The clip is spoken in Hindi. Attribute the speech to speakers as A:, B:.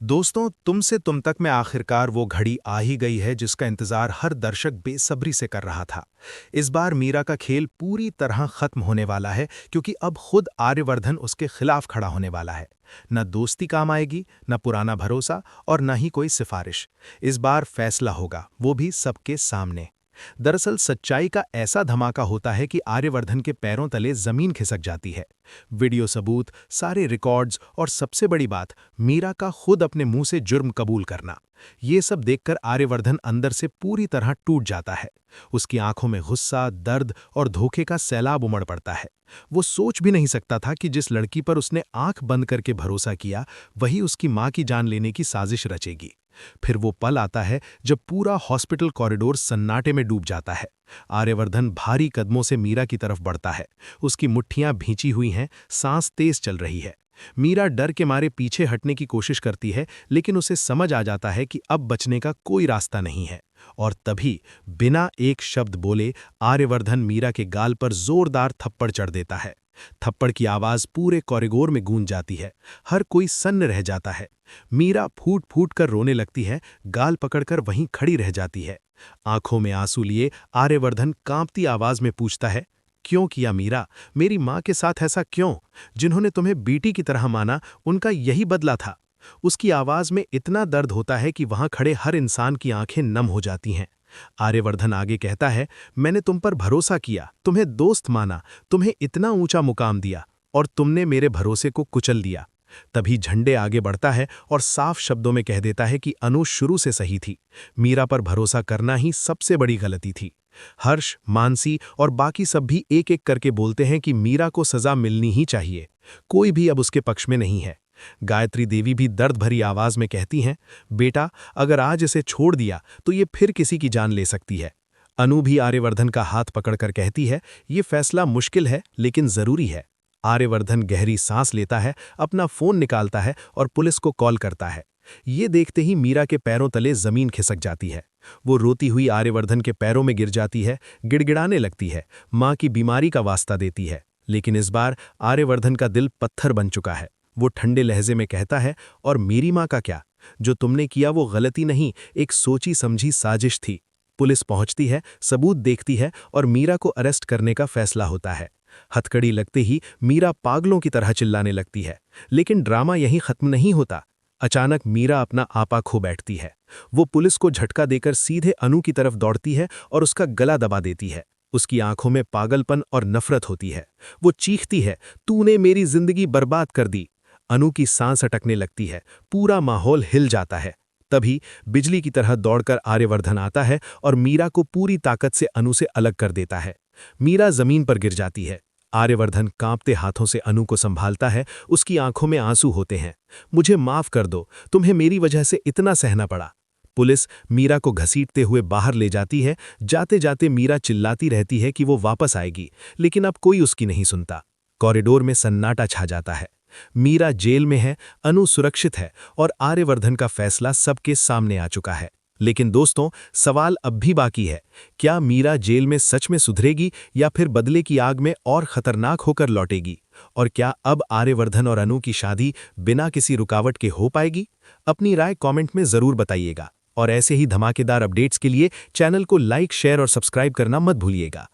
A: दोस्तों, तुमसे तुम तक में आखिरकार वो घड़ी आ ही गई है जिसका इंतजार हर दर्शक बेसब्री से कर रहा था। इस बार मीरा का खेल पूरी तरह खत्म होने वाला है क्योंकि अब खुद आर्यवर्धन उसके खिलाफ खड़ा होने वाला है। न दोस्ती काम आएगी, न पुराना भरोसा और न ही कोई सिफारिश। इस बार फैसला होगा, वो भी सबके सामने। दरअसल सच्चाई का ऐसा धमाका होता है कि आर्यवर्धन के पैरों तले जमीन खिसक जाती है। वीडियो सबूत, सारे रिकॉर्ड्स और सबसे बड़ी बात, मीरा का खुद अपने मुंह से जुर्म कबूल करना। ये सब देखकर आर्यवर्धन अंदर से पूरी तरह टूट जाता है। उसकी आंखों में गुस्सा, दर्द और धोखे का सैलाब उमड़ पड़ता है। वो सोच भी नहीं सकता था कि जिस लड़की पर उसने आंख बंद करके भरोसा किया, वही उसकी मां की जान लेने की साजिश रचेगी। फिर वो पल आता है जब पूरा हॉस्पिटल कॉरिडोर सन्नाटे में डूब जाता है। आर्यवर्धन भारी कदमों से मीरा की तरफ बढ़ता है। उसकी मुट्ठियां भींची हुई हैं, सांस तेज चल रही है। मीरा डर के मारे पीछे हटने की कोशिश करती है, लेकिन उसे समझ आ जाता है कि अब बचने का कोई रास्ता नहीं है। और तभी बिना एक शब्द बोले आर्यवर्धन मीरा के गाल पर जोरदार थप्पड़ चढ़ देता है। थप्पड़ की आवाज पूरे कॉरिडोर में गूंज जाती है। हर कोई सन्न रह जाता है। मीरा फूट फूट कर रोने लगती है, गाल पकड़कर वहीं खड़ी रह जाती है। आंखों में आंसू लिए आर्यवर्धन कांपती आवाज में पूछता है, क्यों किया मीरा? मेरी मां के साथ ऐसा क्यों? जिन्होंने तुम्हें बेटी की तरह माना, उनका यही बदला था। उसकी आवाज में इतना दर्द होता है कि वहां खड़े हर इंसान की आंखें नम हो जाती हैं। आर्यवर्धन आगे कहता है, मैंने तुम पर भरोसा किया, तुम्हें दोस्त माना, तुम्हें इतना ऊंचा मुकाम दिया, और तुमने मेरे भरोसे को कुचल दिया। तभी झंडे आगे बढ़ता है और साफ शब्दों में कह देता है कि अनु शुरू से सही थी। मीरा पर भरोसा करना ही सबसे बड़ी गलती थी। हर्ष, मानसी और बाकी सब भी एक एक करके बोलते हैं कि मीरा को सजा मिलनी ही चाहिए। कोई भी अब उसके पक्ष में नहीं है। गायत्री देवी भी दर्द भरी आवाज में कहती हैं, बेटा, अगर आज इसे छोड़ दिया तो ये फिर किसी की जान ले सकती है। अनु भी आर्यवर्धन का हाथ पकड़कर कहती है, ये फैसला मुश्किल है लेकिन जरूरी है। आर्यवर्धन गहरी सांस लेता है, अपना फोन निकालता है और पुलिस को कॉल करता है। ये देखते ही मीरा के पैरों तले जमीन खिसक जाती है। वो रोती हुई आर्यवर्धन के पैरों में गिर जाती है, गिड़गिड़ाने लगती है, मां की बीमारी का वास्ता देती है। लेकिन इस बार आर्यवर्धन का दिल पत्थर बन चुका है। वो ठंडे लहजे में कहता है, और मेरी मां का क्या? जो तुमने किया वो गलती नहीं, एक सोची समझी साजिश थी। पुलिस पहुंचती है, सबूत देखती है और मीरा को अरेस्ट करने का फैसला होता है। हथकड़ी लगते ही मीरा पागलों की तरह चिल्लाने लगती है। लेकिन ड्रामा यहीं खत्म नहीं होता। अचानक मीरा अपना आपा खो बैठती है। वो पुलिस को झटका देकर सीधे अनु की तरफ दौड़ती है और उसका गला दबा देती है। उसकी आंखों में पागलपन और नफरत होती है। वो चीखती है, तूने मेरी जिंदगी बर्बाद कर दी। अनु की सांस अटकने लगती है, पूरा माहौल हिल जाता है। तभी बिजली की तरह दौड़कर आर्यवर्धन आता है और मीरा को पूरी ताकत से अनु से अलग कर देता है। मीरा जमीन पर गिर जाती है। आर्यवर्धन कांपते हाथों से अनु को संभालता है, उसकी आंखों में आंसू होते हैं। मुझे माफ कर दो, तुम्हें मेरी वजह से इतना सहना पड़ा। पुलिस मीरा को घसीटते हुए बाहर ले जाती है। जाते जाते मीरा चिल्लाती रहती है कि वो वापस आएगी, लेकिन अब कोई उसकी नहीं सुनता। कॉरिडोर में सन्नाटा छा जाता है। मीरा जेल में है, अनु सुरक्षित है और आर्यवर्धन का फैसला सबके सामने आ चुका है। लेकिन दोस्तों, सवाल अब भी बाकी है। क्या मीरा जेल में सच में सुधरेगी या फिर बदले की आग में और खतरनाक होकर लौटेगी? और क्या अब आर्यवर्धन और अनु की शादी बिना किसी रुकावट के हो पाएगी? अपनी राय कमेंट में जरूर बताइएगा और ऐसे ही धमाकेदार अपडेट्स के लिए चैनल को लाइक, शेयर और सब्सक्राइब करना मत भूलिएगा।